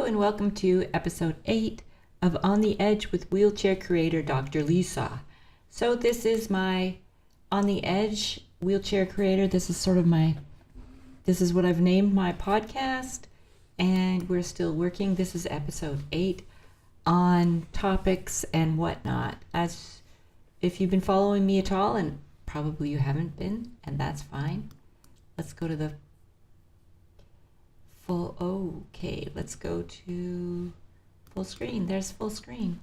Hello and welcome to episode 8 of On the Edge with wheelchair creator Dr. Lisa. So this is my On the Edge wheelchair creator. This is what I've named my podcast, and we're still working. This is episode 8 on topics and whatnot. As if you've been following me at all, and probably you haven't been, and that's fine. Let's go to the let's go to full screen. There's full screen.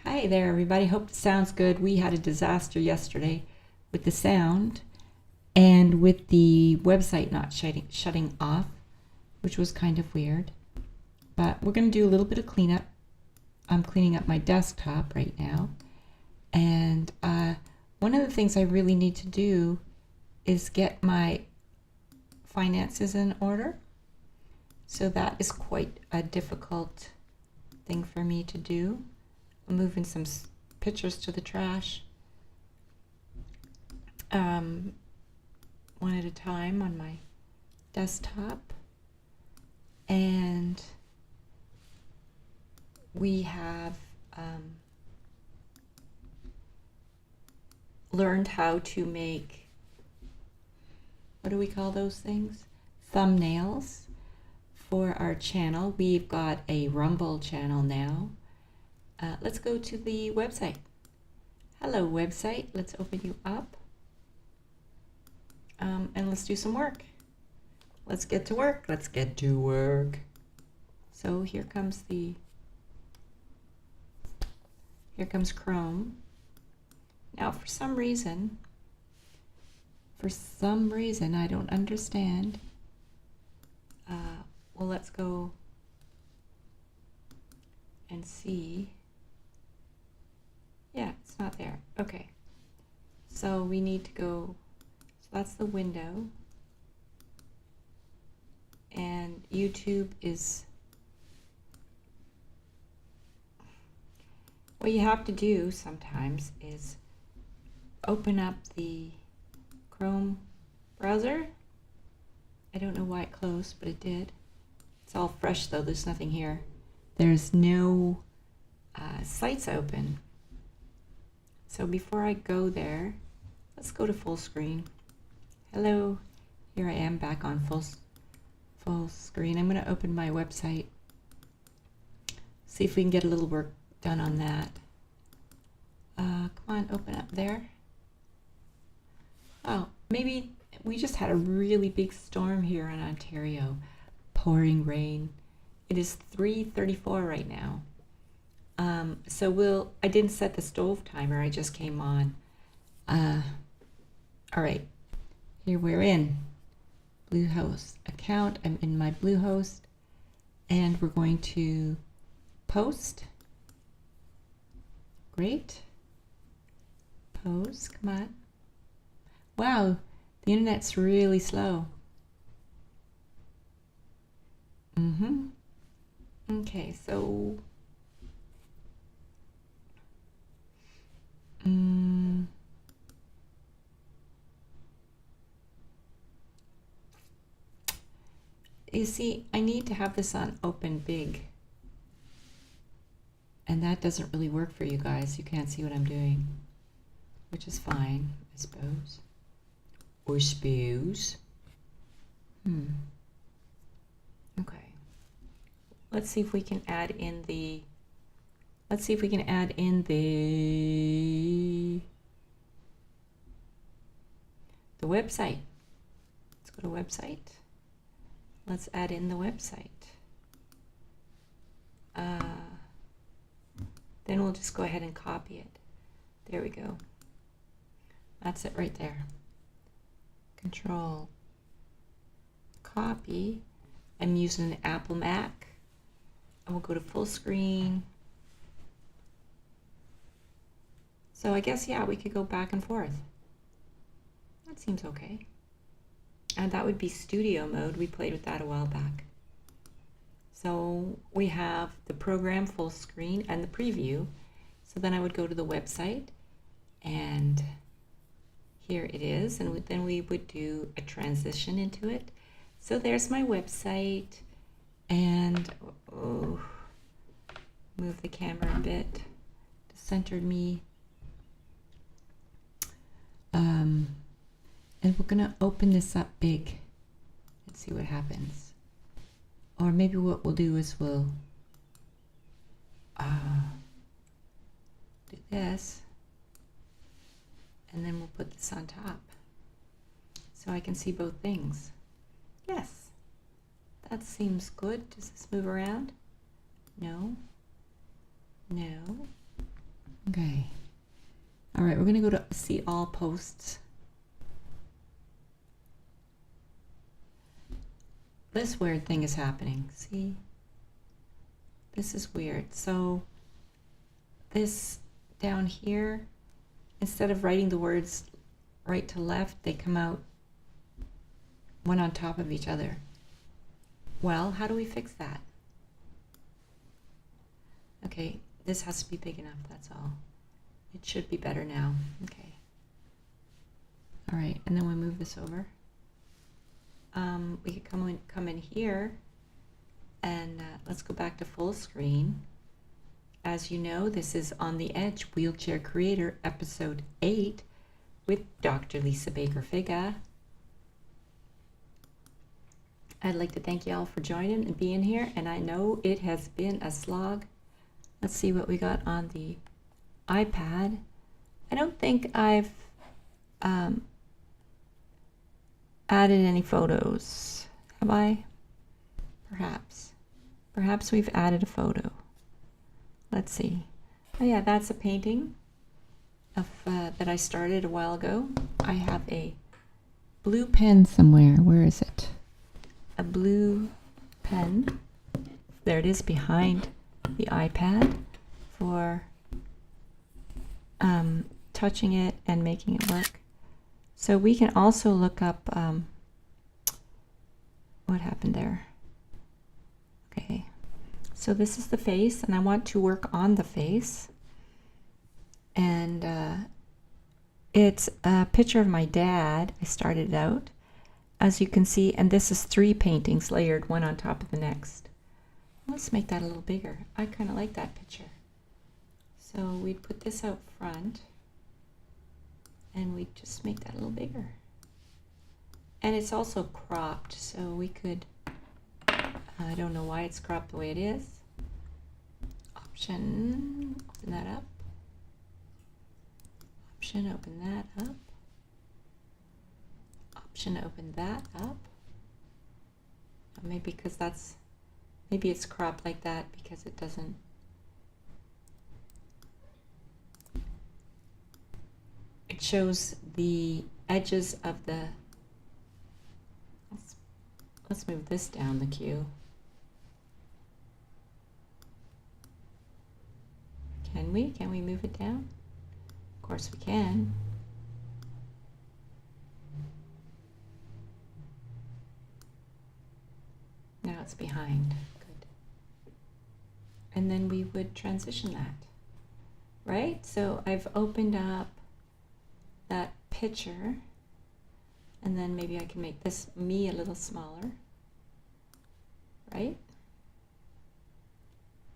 Hi there, everybody. Hope it sounds good. We had a disaster yesterday with the sound and with the website not shutting off, which was kind of weird. But we're going to do a little bit of cleanup. I'm cleaning up my desktop right now. And one of the things I really need to do is get my finances in order. So that is quite a difficult thing for me to do. I'm moving some pictures to the trash one at a time on my desktop. And we have learned how to make, what do we call those things? Thumbnails. For our channel. We've got a Rumble channel now. Let's go to the website. Hello, website. Let's open you up. And let's do some work. Let's get to work. Let's get to work. So here comes Chrome. Now, for some reason, I don't understand. Well, let's go and see. Yeah, it's not there. Okay. So we need to go, so that's the window. And YouTube is, what you have to do sometimes is open up the Chrome browser. I don't know why it closed, but it did. It's all fresh though, there's nothing here. There's no sites open. So before I go there, let's go to full screen. Hello, here I am back on full screen. I'm gonna open my website. See if we can get a little work done on that. Come on, open up there. Oh, maybe we just had a really big storm here in Ontario. Pouring rain. It is 3:34 right now. So I didn't set the stove timer, I just came on. All right, here we're in Bluehost account. I'm in my Bluehost, and we're going to post. Great. Post, come on. Wow, the internet's really slow. Okay, so you see, I need to have this on open big, and that doesn't really work for you guys. You can't see what I'm doing, which is fine, I suppose. Or suppose. Okay. Let's see if we can add in the website. Let's go to website. Let's add in the website. Then we'll just go ahead and copy it. There we go. That's it right there. Control copy. I'm using an Apple Mac. And we'll go to full screen. So I guess, yeah, we could go back and forth. That seems okay. And that would be studio mode. We played with that a while back. So we have the program full screen and the preview. So then I would go to the website, and here it is. And then we would do a transition into it. So there's my website. And oh, move the camera a bit to center me. And we're gonna open this up big. Let's see what happens. Or maybe what we'll do is we'll do this, and then we'll put this on top so I can see both things. Yes, that seems good. Does this move around? No. No. Okay. All right, we're gonna go to see all posts. This weird thing is happening. See? This is weird. So this down here, instead of writing the words right to left, they come out one on top of each other. Well, how do we fix that? Okay, this has to be big enough, that's all. It should be better now. Okay. All right, and then we move this over. We could come in here, and let's go back to full screen. As you know, this is On the Edge, Wheelchair Creator, Episode 8, with Dr. Lisa Baker-Figa. I'd like to thank you all for joining and being here, and I know it has been a slog. Let's see what we got on the iPad. I don't think I've added any photos, have I? Perhaps we've added a photo. Let's see. Oh yeah, that's a painting of that I started a while ago. I have a blue pen somewhere. Where is it? A blue pen. There it is behind the iPad for touching it and making it work. So we can also look up what happened there. Okay, so this is the face, and I want to work on the face. And it's a picture of my dad. I started out, as you can see, and this is 3 paintings layered one on top of the next. Let's make that a little bigger. I kind of like that picture. So we'd put this out front, and we just make that a little bigger. And it's also cropped, so we could, I don't know why it's cropped the way it is. Option, open that up. Option, open that up. Option, open that up. Maybe because that's, maybe it's cropped like that because it doesn't. It shows the edges of the, let's move this down the queue. Can we? Can we move it down? Of course we can. Now it's behind. Good. And then we would transition that, right? So I've opened up that picture, and then maybe I can make this me a little smaller, right?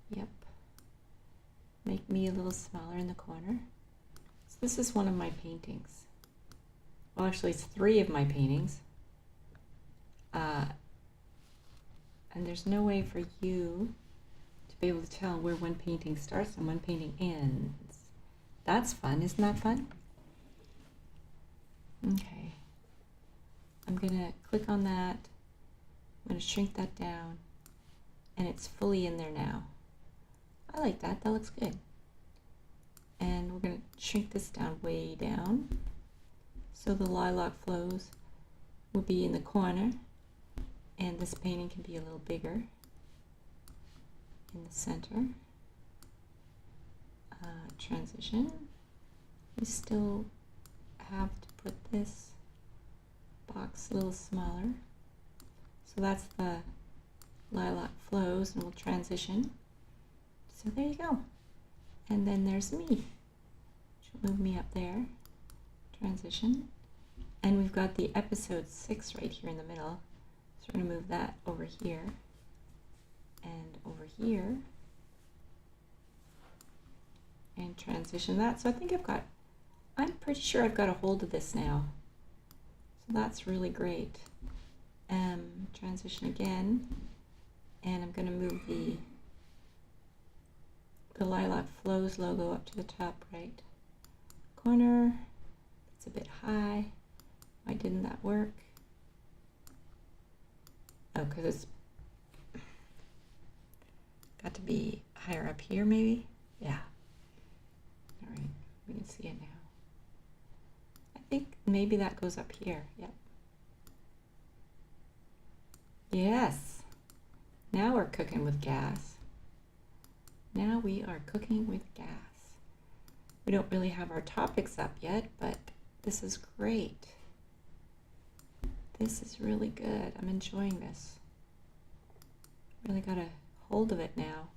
Yep. Make me a little smaller in the corner. So this is one of my paintings. Well, actually it's 3 of my paintings. And there's no way for you to be able to tell where one painting starts and one painting ends. That's fun, isn't that fun? Okay, I'm gonna click on that, I'm gonna shrink that down, and it's fully in there now. I like that, that looks good. And we're gonna shrink this down way down, so the lilac flows will be in the corner, and this painting can be a little bigger in the center. Transition, we still have to put this box a little smaller. So that's the lilac flows, and we'll transition. So there you go. And then there's me, which will move me up there. Transition. And we've got the episode 6 right here in the middle. So we're going to move that over here. over here and transition that. So I think I'm pretty sure I've got a hold of this now. So that's really great. Transition again, and I'm going to move the Lilac Flows logo up to the top right corner. It's a bit high. Why didn't that work? Oh, because it's got to be higher up here, maybe? Yeah. All right, we can see it now. I think maybe that goes up here. Yep. Yes. Now we're cooking with gas. Now we are cooking with gas. We don't really have our topics up yet, but this is great. This is really good. I'm enjoying this. Really got a hold of it now.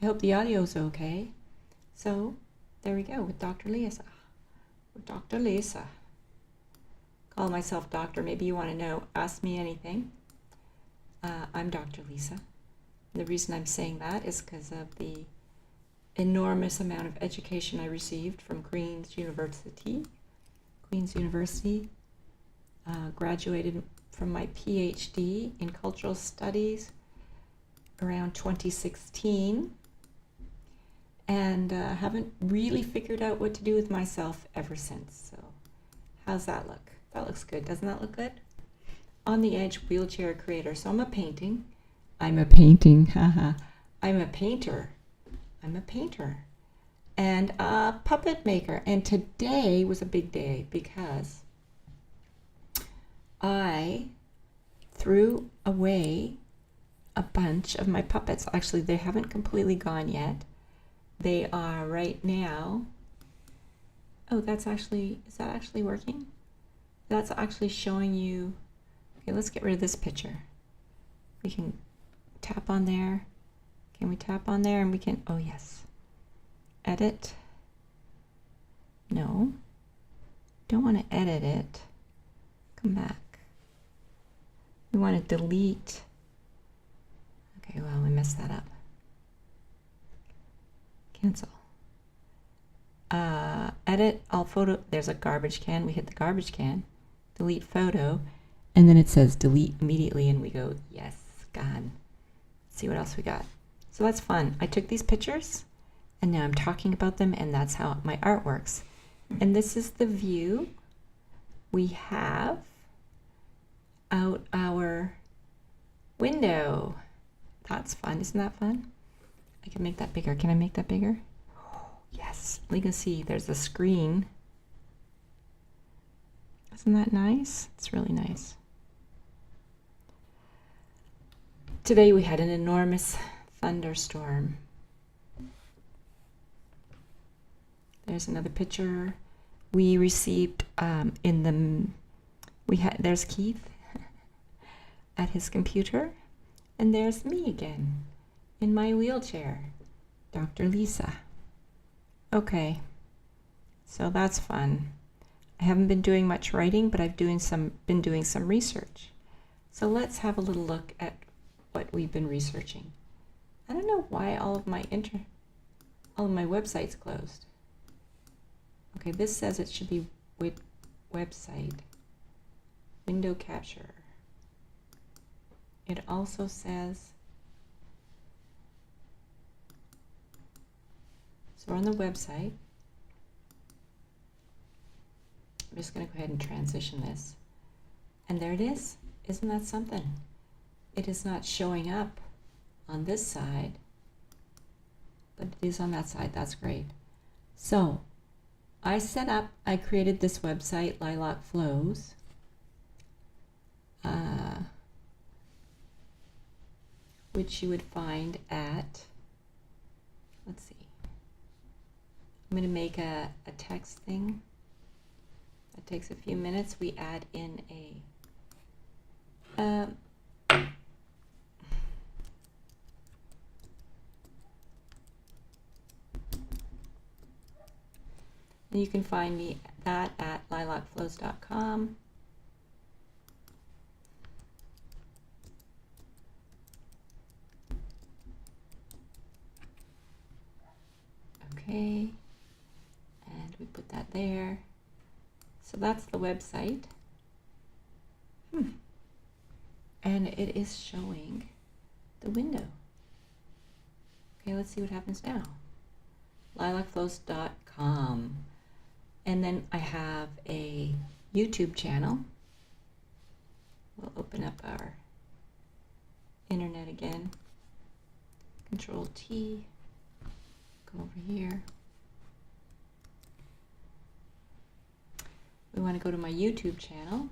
I hope the audio's okay. So there we go with Dr. Lisa. With Dr. Lisa. Call myself doctor. Maybe you want to know. Ask me anything. I'm Dr. Lisa. The reason I'm saying that is because of the enormous amount of education I received from Queen's University. Graduated from my PhD in cultural studies around 2016, and haven't really figured out what to do with myself ever since. So how's that look? That looks good. Doesn't that look good? On the Edge wheelchair creator. So I'm a painter. I'm a painter. And a puppet maker. And today was a big day because I threw away a bunch of my puppets. Actually, they haven't completely gone yet. They are right now. Oh, is that actually working? That's actually showing you. Okay, let's get rid of this picture. We can tap on there. Can we tap on there and we can, oh yes. Edit. No. Don't want to edit it. Come back. We want to delete. Okay, well, we messed that up. Cancel. Edit all photo. There's a garbage can. We hit the garbage can. Delete photo. And then it says delete immediately, and we go, yes, gone. Let's see what else we got. So that's fun. I took these pictures, and now I'm talking about them, and that's how my art works. And this is the view we have out our window. That's fun. Isn't that fun? I can make that bigger. Can I make that bigger? Oh, yes. You can see there's a screen. Isn't that nice? It's really nice. Today we had an enormous thunderstorm. There's another picture. We received there's Keith at his computer, and there's me again in my wheelchair, Dr. Lisa. Okay, so that's fun. I haven't been doing much writing, but I've been doing some research. So let's have a little look at what we've been researching. I don't know why all of my websites closed. Okay, this says it should be with website, window capture. It also says, so we're on the website. I'm just going to go ahead and transition this. And there it is. Isn't that something? It is not showing up on this side, but it is on that side. That's great. So I created this website, Lilac Flows. Which you would find at, let's see. I'm going to make a text thing. That takes a few minutes. We add in a and you can find me at lilacflows.com. Okay. And we put that there. So that's the website. And it is showing the window. Okay, let's see what happens now. lilacflows.com. And then I have a YouTube channel. We'll open up our internet again. Control T. Come over here. We want to go to my YouTube channel,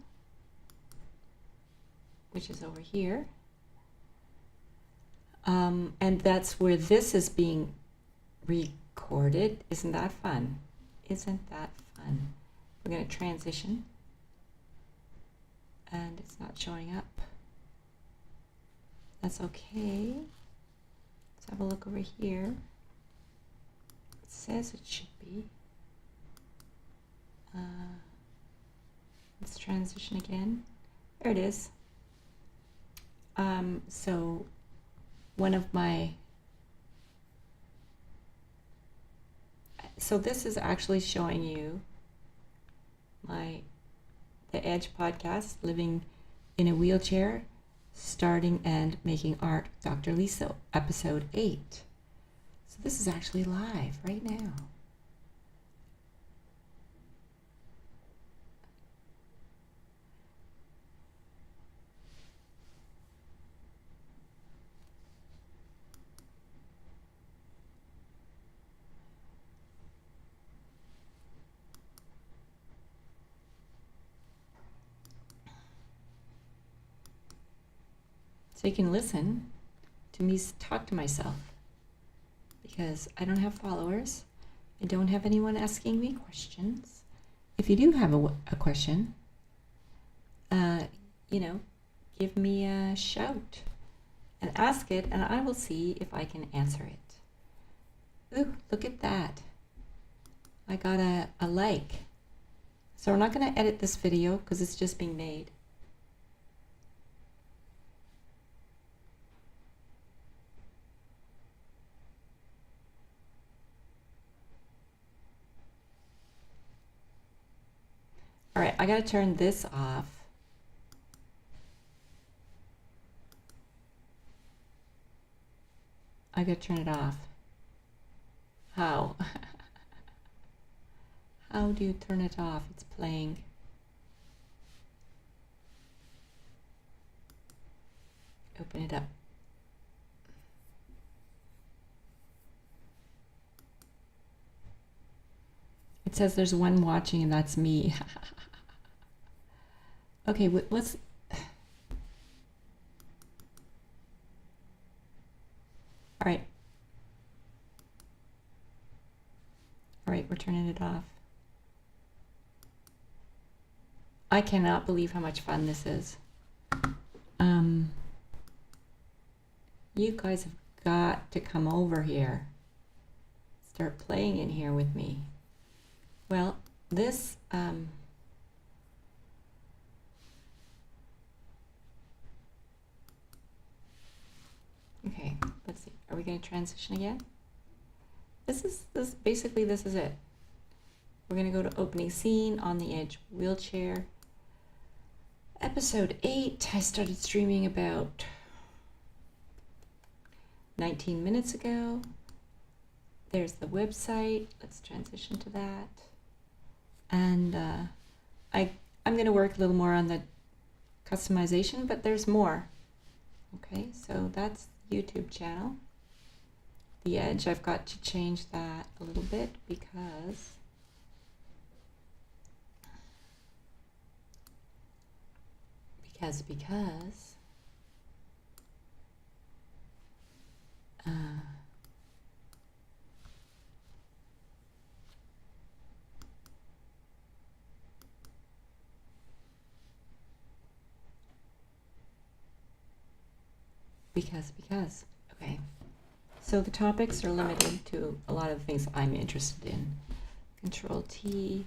which is over here. And that's where this is being recorded. Isn't that fun? Isn't that fun? We're going to transition. And it's not showing up. That's okay. Let's have a look over here. It says it should be. Let's transition again. There it is. So one of my, so this is actually showing you the Edge podcast, Living in a Wheelchair, Starting and Making Art, Dr. Lisa, episode 8. So this is actually live right now. So you can listen to me talk to myself, because I don't have followers. I don't have anyone asking me questions. If you do have a question, give me a shout and ask it, and I will see if I can answer it. Ooh, look at that. I got a like. So we're not going to edit this video because it's just being made. All right, I got to turn this off. I got to turn it off. How? How do you turn it off? It's playing. Open it up. It says there's one watching, and that's me. Okay, let's... All right. All right, we're turning it off. I cannot believe how much fun this is. You guys have got to come over here. Start playing in here with me. Well, this... Okay, let's see. Are we going to transition again? This is it. We're going to go to opening scene on the Edge wheelchair. Episode 8. I started streaming about 19 minutes ago. There's the website. Let's transition to that. And I'm going to work a little more on the customization, but there's more. Okay, so that's YouTube channel. The Edge, I've got to change that a little bit because okay. So the topics are limited to a lot of the things I'm interested in. Control T.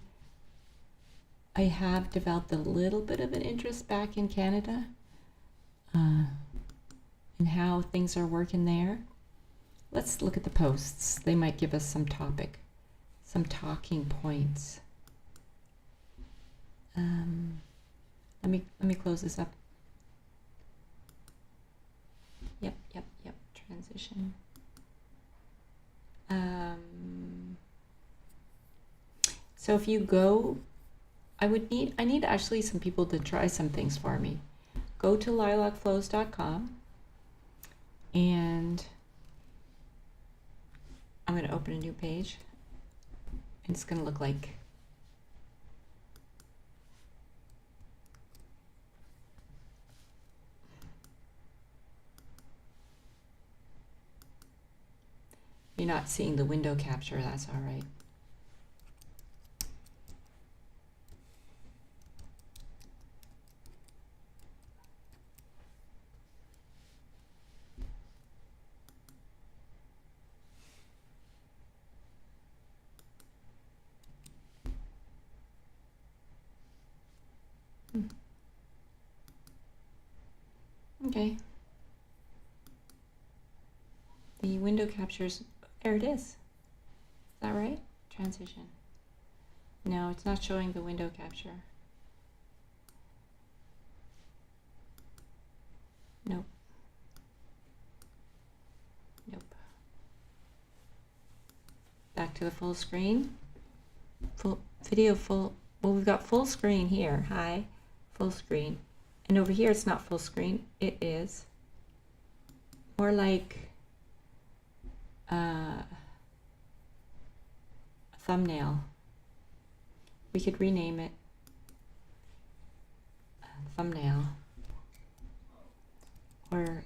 I have developed a little bit of an interest back in Canada in how things are working there. Let's look at the posts. They might give us some topic. some talking points. Let me close this up. Yep. Transition. So if you go, I need actually some people to try some things for me. Go to lilacflows.com and I'm going to open a new page. And it's going to look like you're not seeing the window capture, that's all right. Okay. The window captures, there it is. Is that right? Transition. No, it's not showing the window capture. Nope. Back to the full screen. Full video, well, we've got full screen here. Hi, full screen. And over here, it's not full screen. It is more like a thumbnail. We could rename it thumbnail or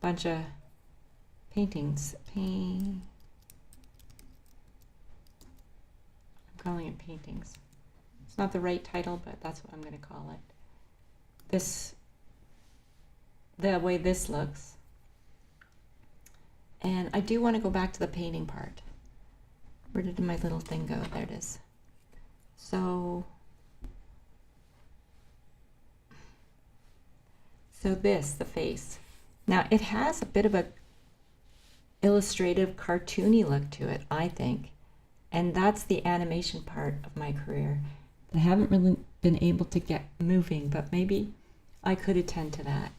bunch of paintings. I'm calling it paintings. It's not the right title, but that's what I'm going to call it. The way this looks. And I do want to go back to the painting part. Where did my little thing go? There it is. So this, the face. Now it has a bit of a illustrative, cartoony look to it, I think. And that's the animation part of my career. I haven't really been able to get moving, but maybe I could attend to that.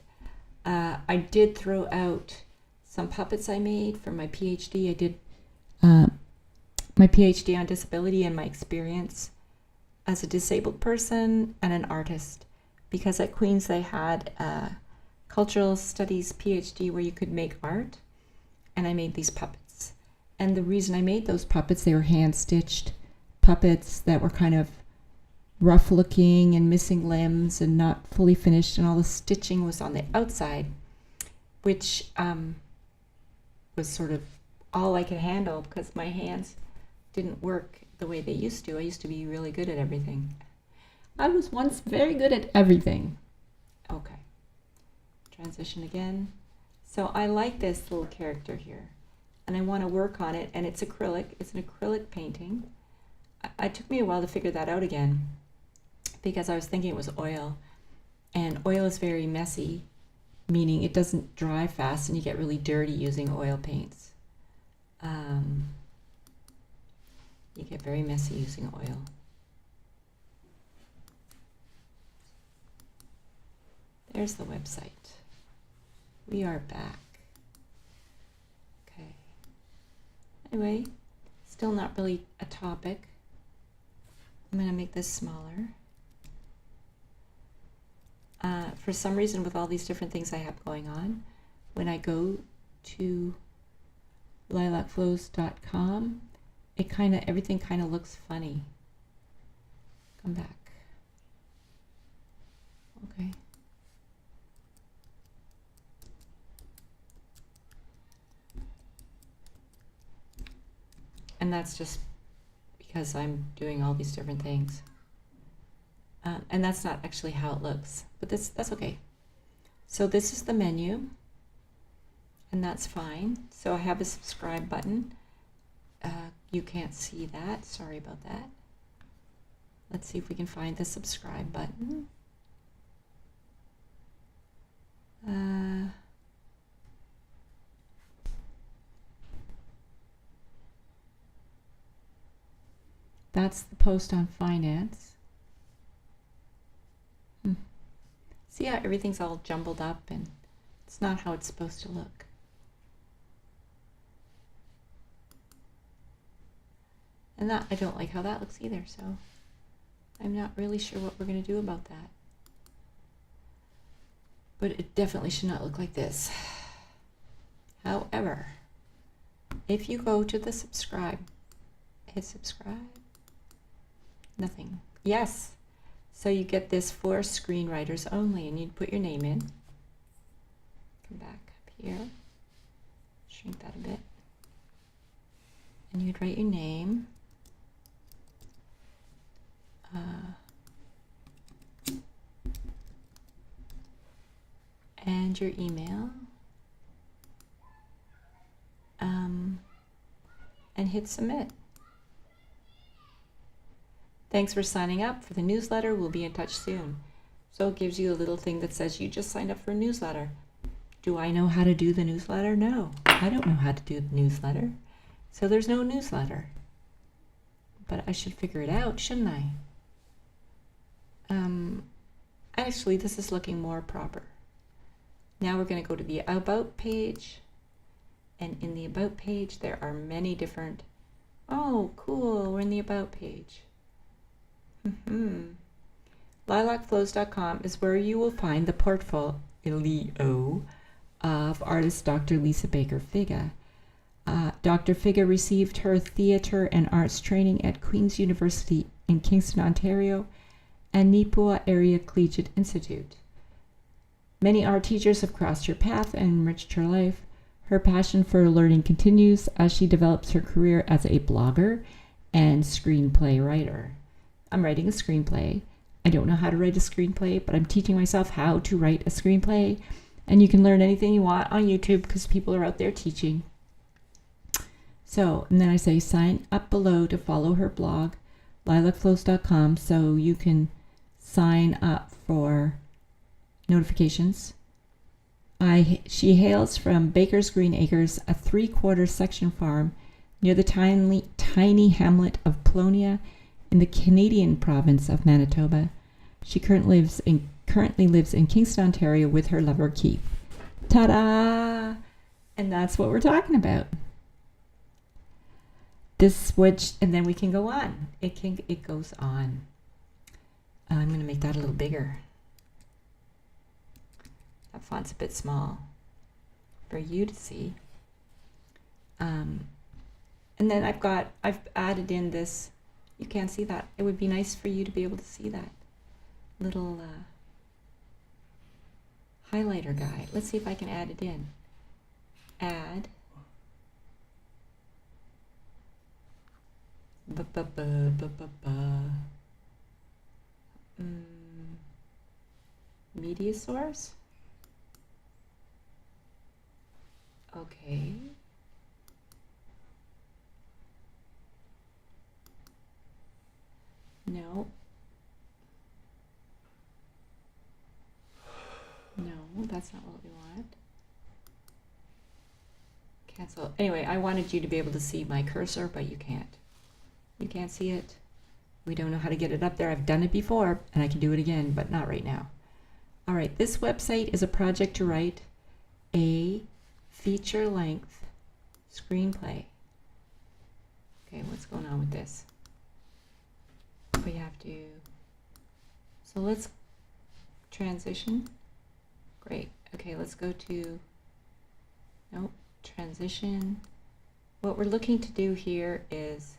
I did throw out some puppets I made for my PhD. I did my PhD on disability and my experience as a disabled person and an artist. Because at Queen's they had a cultural studies PhD where you could make art, and I made these puppets. And the reason I made those puppets, they were hand-stitched puppets that were kind of rough looking and missing limbs and not fully finished, and all the stitching was on the outside, which was sort of all I could handle because my hands didn't work the way they used to. I used to be really good at everything. I was once very good at everything. Okay. Transition again. So I like this little character here, and I want to work on it, and it's acrylic. It's an acrylic painting. It took me a while to figure that out again because I was thinking it was oil, and oil is very messy, meaning it doesn't dry fast and you get really dirty using oil paints. You get very messy using oil. There's the website. We are back. Okay. Anyway, still not really a topic. I'm going to make this smaller. For some reason, with all these different things I have going on, when I go to lilacflows.com, everything kind of looks funny. Come back. Okay. And that's just because I'm doing all these different things. And that's not actually how it looks, but that's okay. So this is the menu, and that's fine. So I have a subscribe button. You can't see that, sorry about that. Let's see if we can find the subscribe button. That's the post on finance. See how everything's all jumbled up and it's not how it's supposed to look. And that, I don't like how that looks either, so I'm not really sure what we're going to do about that. But it definitely should not look like this. However, if you go to the subscribe, hit subscribe, nothing. Yes. So you get this for screenwriters only, and you'd put your name in. Come back up here, shrink that a bit, and you'd write your name. And your email. And hit submit. Thanks for signing up for the newsletter. We'll be in touch soon. So it gives you a little thing that says you just signed up for a newsletter. Do I know how to do the newsletter? No, I don't know how to do the newsletter. So there's no newsletter. But I should figure it out, shouldn't I? Actually, this is looking more proper. Now we're going to go to the About page. And in the About page, there are many different... Oh, cool, we're in the About page. Lilacflows.com is where you will find the portfolio of artist Dr. Lisa Baker Figa. Dr. Figa received her theatre and arts training at Queen's University in Kingston, Ontario, and Nipua Area Collegiate Institute. Many art teachers have crossed her path and enriched her life. Her passion for learning continues as she develops her career as a blogger and screenplay writer. I'm writing a screenplay. I don't know how to write a screenplay, but I'm teaching myself how to write a screenplay. And you can learn anything you want on YouTube because people are out there teaching. So, and then I say sign up below to follow her blog, lilacflows.com, so you can sign up for notifications. She hails from Baker's Green Acres, a 3/4 section farm near the tiny hamlet of Polonia in the Canadian province of Manitoba. She currently lives in Kingston, Ontario with her lover Keith. Ta-da! And that's what we're talking about. And then we can go on. It goes on. I'm going to make that a little bigger. That font's a bit small for you to see. And then I've added in this. You can't see that. It would be nice for you to be able to see that little highlighter guy. Let's see if I can add it in. Add. Media source. Okay. No. No, that's not what we want. Cancel. Anyway, I wanted you to be able to see my cursor, but you can't. You can't see it. We don't know how to get it up there. I've done it before, and I can do it again, but not right now. All right, this website is a project to write a feature-length screenplay. Okay, what's going on with this? We have to... So let's transition. Great. Okay, let's go to... Nope, transition. What we're looking to do here is...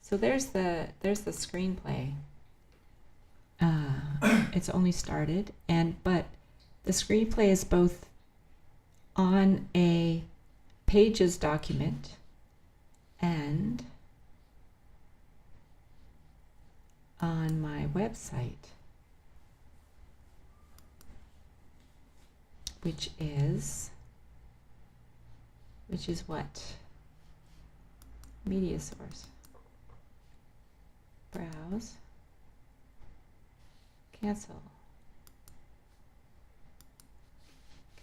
So there's the screenplay. It's only started, but the screenplay is both on a Pages document and on my website, which is what? Media source. Browse. Cancel.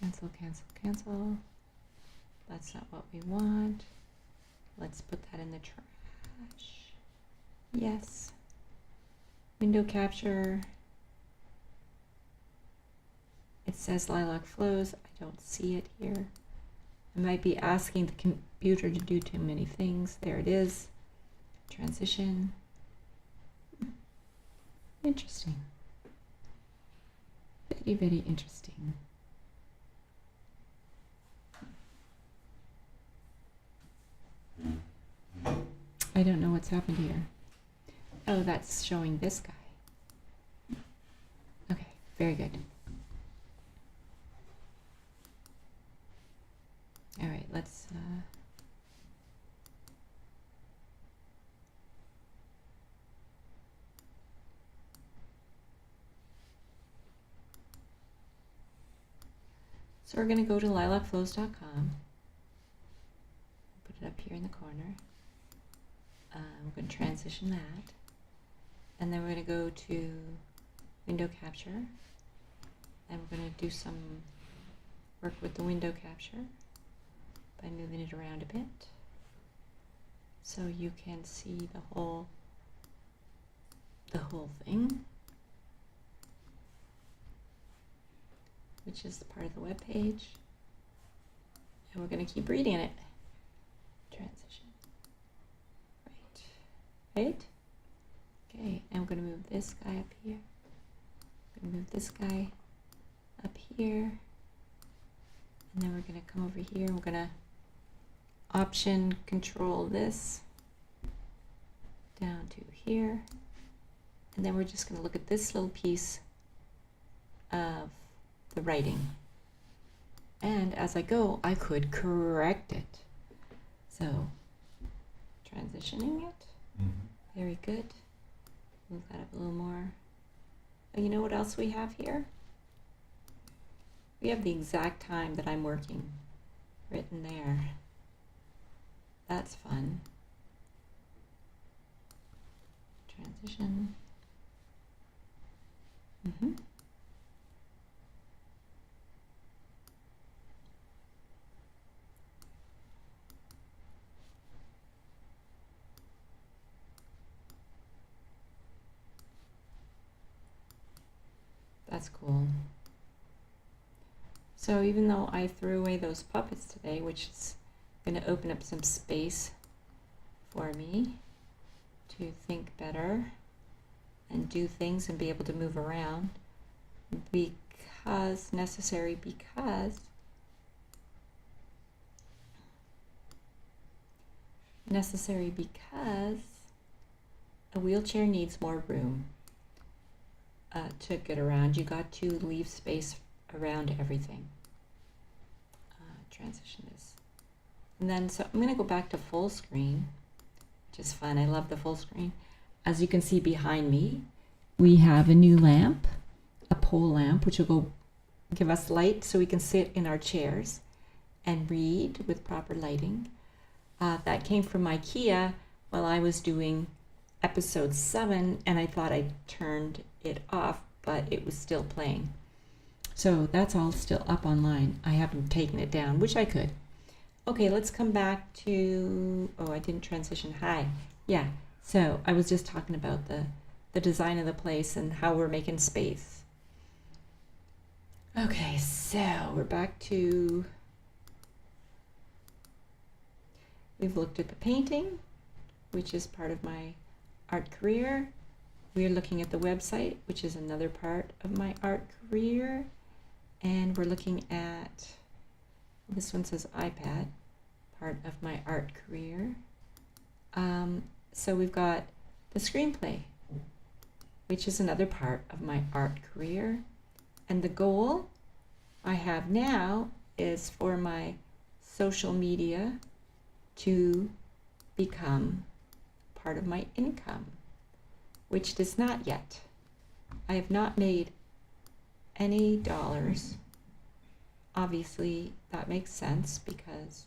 Cancel, cancel, cancel. That's not what we want. Let's put that in the trash. Yes. Window capture. It says Lilac Flows. I don't see it here. I might be asking the computer to do too many things. There it is. Transition. Interesting. Very, very interesting. I don't know what's happened here. Oh, that's showing this guy. Okay, very good. All right, let's so we're going to go to lilacflows.com. Put it up here in the corner. We're going to transition that. And then we're going to go to window capture. And we're going to do some work with the window capture by moving it around a bit so you can see the whole thing, which is the part of the web page. And we're going to keep reading it. Transition. Right? Okay, and I'm going to move this guy up here. I'm going to move this guy up here. And then we're going to come over here. We're going to option control this down to here. And then we're just going to look at this little piece of the writing. And as I go, I could correct it. So, transitioning it. Very good. Move that up a little more. Oh, you know what else we have here? We have the exact time that I'm working written there. That's fun. Transition. That's cool. So even though I threw away those puppets today, which is going to open up some space for me to think better and do things and be able to move around, because a wheelchair needs more room to get around. You got to leave space around everything. Transition this. And then, so I'm going to go back to full screen, which is fun. I love the full screen. As you can see behind me, we have a new lamp, a pole lamp, which will go give us light so we can sit in our chairs and read with proper lighting. That came from IKEA while I was doing episode 7, and I thought I turned it off, but it was still playing. So that's all still up online. I haven't taken it down, which I could. Okay, let's come back to, oh, I didn't transition. Hi. Yeah, so I was just talking about the design of the place and how we're making space. Okay, so we're back to, we've looked at the painting, which is part of my art career. We're looking at the website, which is another part of my art career. And we're looking at, this one says iPad, part of my art career. So we've got the screenplay, which is another part of my art career. And the goal I have now is for my social media to become part of my income, which it is not yet. I have not made any dollars. Obviously, that makes sense because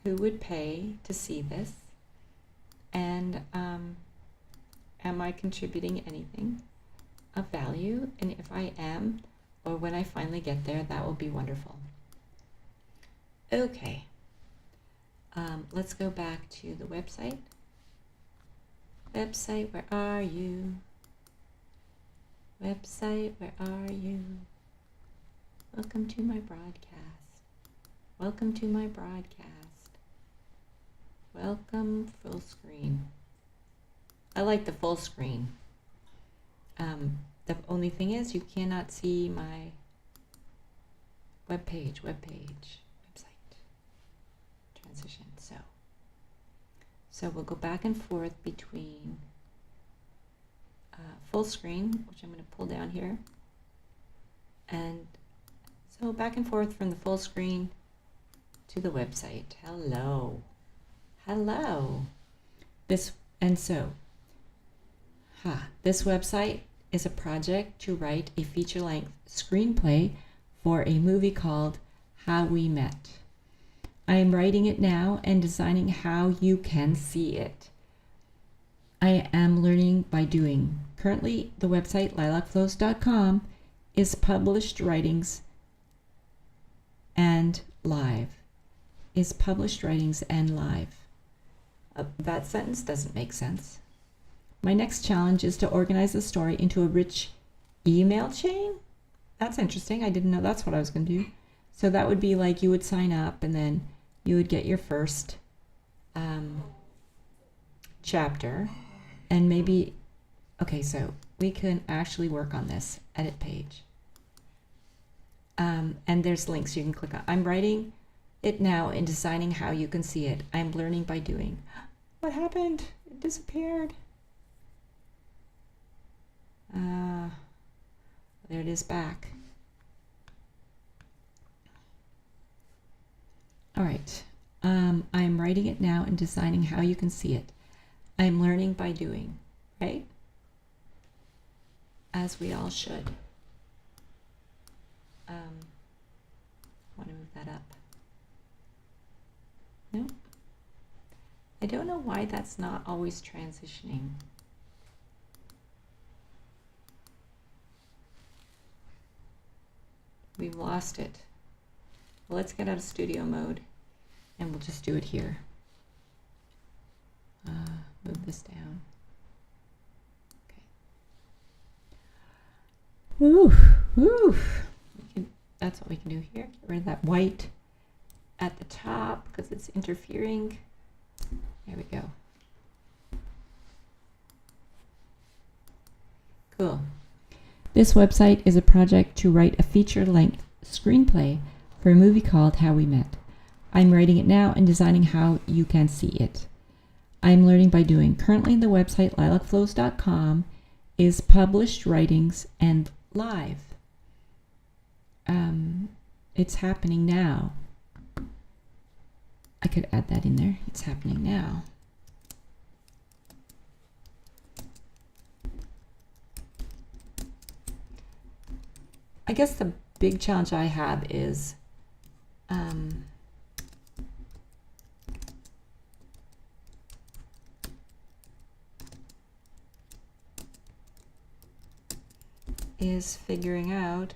who would pay to see this? And am I contributing anything of value? And if I am, or when I finally get there, that will be wonderful. Okay, let's go back to the website Website, where are you? Website, where are you? Welcome to my broadcast. Welcome to my broadcast. Welcome full screen. I like the full screen. The only thing is you cannot see my website, transition. So we'll go back and forth between full screen, which I'm going to pull down here, and so back and forth from the full screen to the website. Hello. This website is a project to write a feature-length screenplay for a movie called How We Met. I am writing it now and designing how you can see it. I am learning by doing. Currently, the website lilacflows.com is published writings and live. That sentence doesn't make sense. My next challenge is to organize the story into a rich email chain. That's interesting. I didn't know that's what I was going to do. So that would be like you would sign up and then you would get your first chapter, and maybe, okay, so we can actually work on this. Edit page. And there's links you can click on. I'm writing it now and designing how you can see it. I'm learning by doing. What happened? It disappeared. There it is back. All right. I'm writing it now and designing how you can see it. I'm learning by doing, right? As we all should. Want to move that up? No? I don't know why that's not always transitioning. We've lost it. Well, let's get out of studio mode and we'll just do it here. Move this down. Okay. Woo. That's what we can do here. Get rid of that white at the top because it's interfering. There we go. Cool. This website is a project to write a feature-length screenplay for a movie called How We Met. I'm writing it now and designing how you can see it. I'm learning by doing. Currently, the website lilacflows.com is published writings and live. It's happening now. I could add that in there. It's happening now. I guess the big challenge I have is figuring out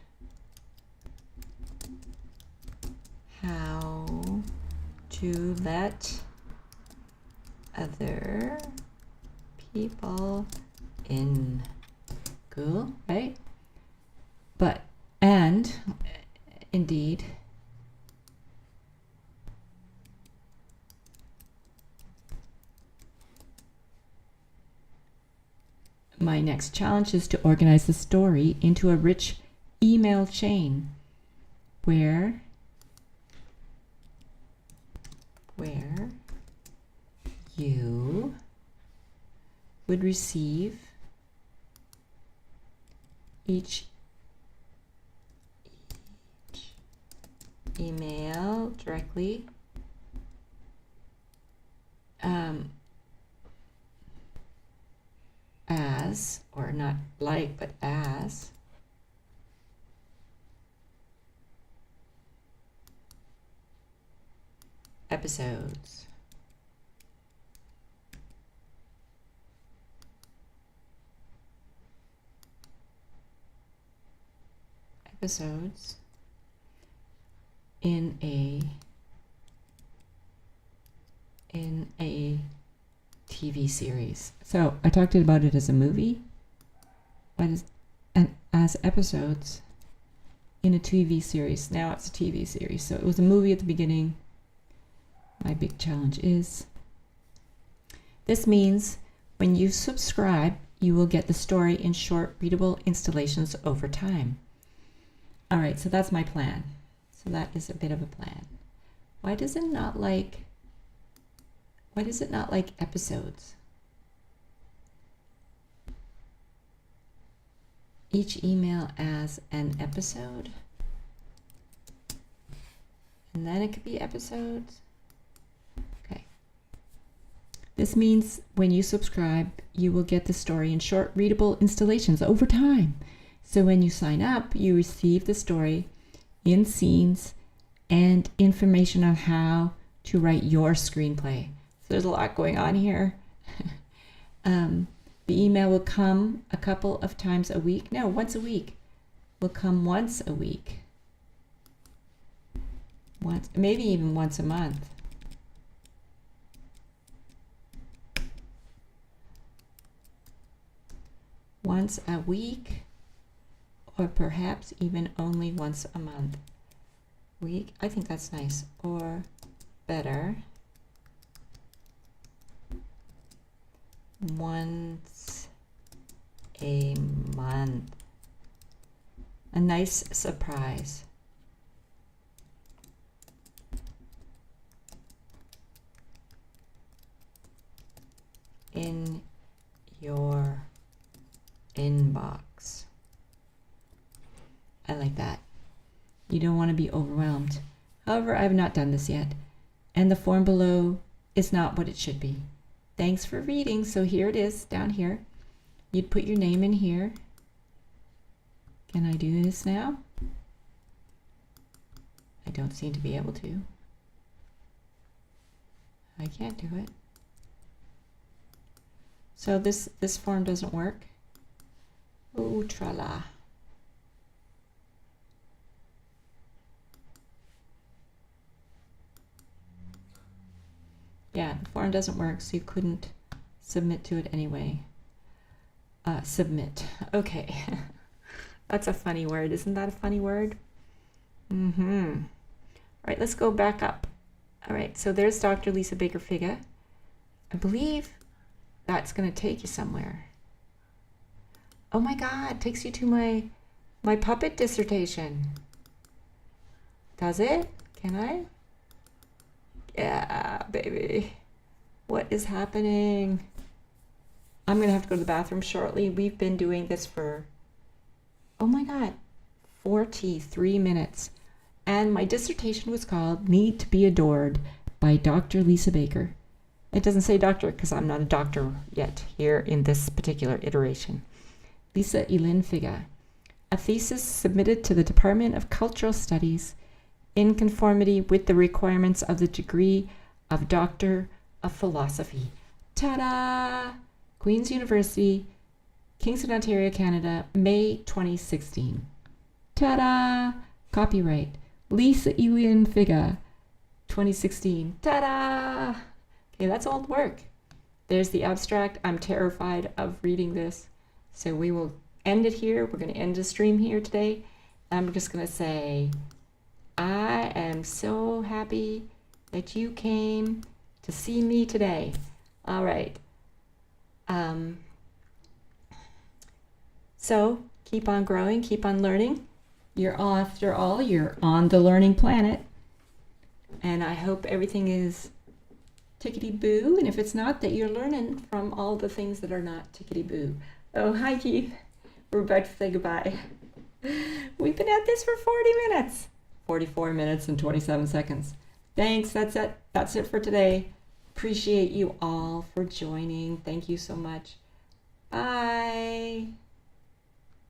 how to let other people in. Cool, right? But, and indeed, my next challenge is to organize the story into a rich email chain where you would receive each email directly as, or not like, but as episodes. Episodes in a TV series. So I talked about it as a movie, and as episodes in a TV series. Now it's a TV series. So it was a movie at the beginning. My big challenge is, this means when you subscribe, you will get the story in short, readable installations over time. All right, so that's my plan. So that is a bit of a plan. Why does it not like episodes? Each email as an episode, and then it could be episodes. Okay. This means when you subscribe, you will get the story in short, readable installations over time. So when you sign up, you receive the story in scenes and information on how to write your screenplay. So there's a lot going on here. The email will come a couple of times a week. No, once a week. Will come once a week. Once, maybe even once a month. Once a week, or perhaps even only once a month. Week, I think that's nice. Or better, once a month. A nice surprise. In your inbox. I like that. You don't want to be overwhelmed. However, I have not done this yet, and the form below is not what it should be. Thanks for reading. So here it is, down here. You'd put your name in here. Can I do this now? I don't seem to be able to. I can't do it. So this form doesn't work. Ooh, tra-la. Yeah, the form doesn't work, so you couldn't submit to it anyway. Submit. Okay. That's a funny word. Isn't that a funny word? All right, let's go back up. All right, so there's Dr. Lisa Baker-Figa. I believe that's going to take you somewhere. Oh my God, takes you to my puppet dissertation. Does it? Can I? Yeah, baby. What is happening? I'm going to have to go to the bathroom shortly. We've been doing this for, oh my God, 43 minutes. And my dissertation was called Need to be Adored by Dr. Lisa Baker. It doesn't say doctor because I'm not a doctor yet here in this particular iteration. Lisa Eileen Figa. A thesis submitted to the Department of Cultural Studies in conformity with the requirements of the degree of Doctor of Philosophy. Ta-da! Queen's University, Kingston, Ontario, Canada, May 2016. Ta-da! Copyright, Lisa Eileen Figa, 2016. Ta-da! Okay, that's old work. There's the abstract. I'm terrified of reading this. So we will end it here. We're going to end the stream here today. I'm just going to say, I am so happy that you came to see me today. All right. So keep on growing, keep on learning. After all, you're on the learning planet. And I hope everything is tickety-boo. And if it's not, that you're learning from all the things that are not tickety-boo. Oh, hi, Keith. We're about to say goodbye. We've been at this for 40 minutes. 44 minutes and 27 seconds. Thanks. That's it. That's it for today. Appreciate you all for joining. Thank you so much. Bye.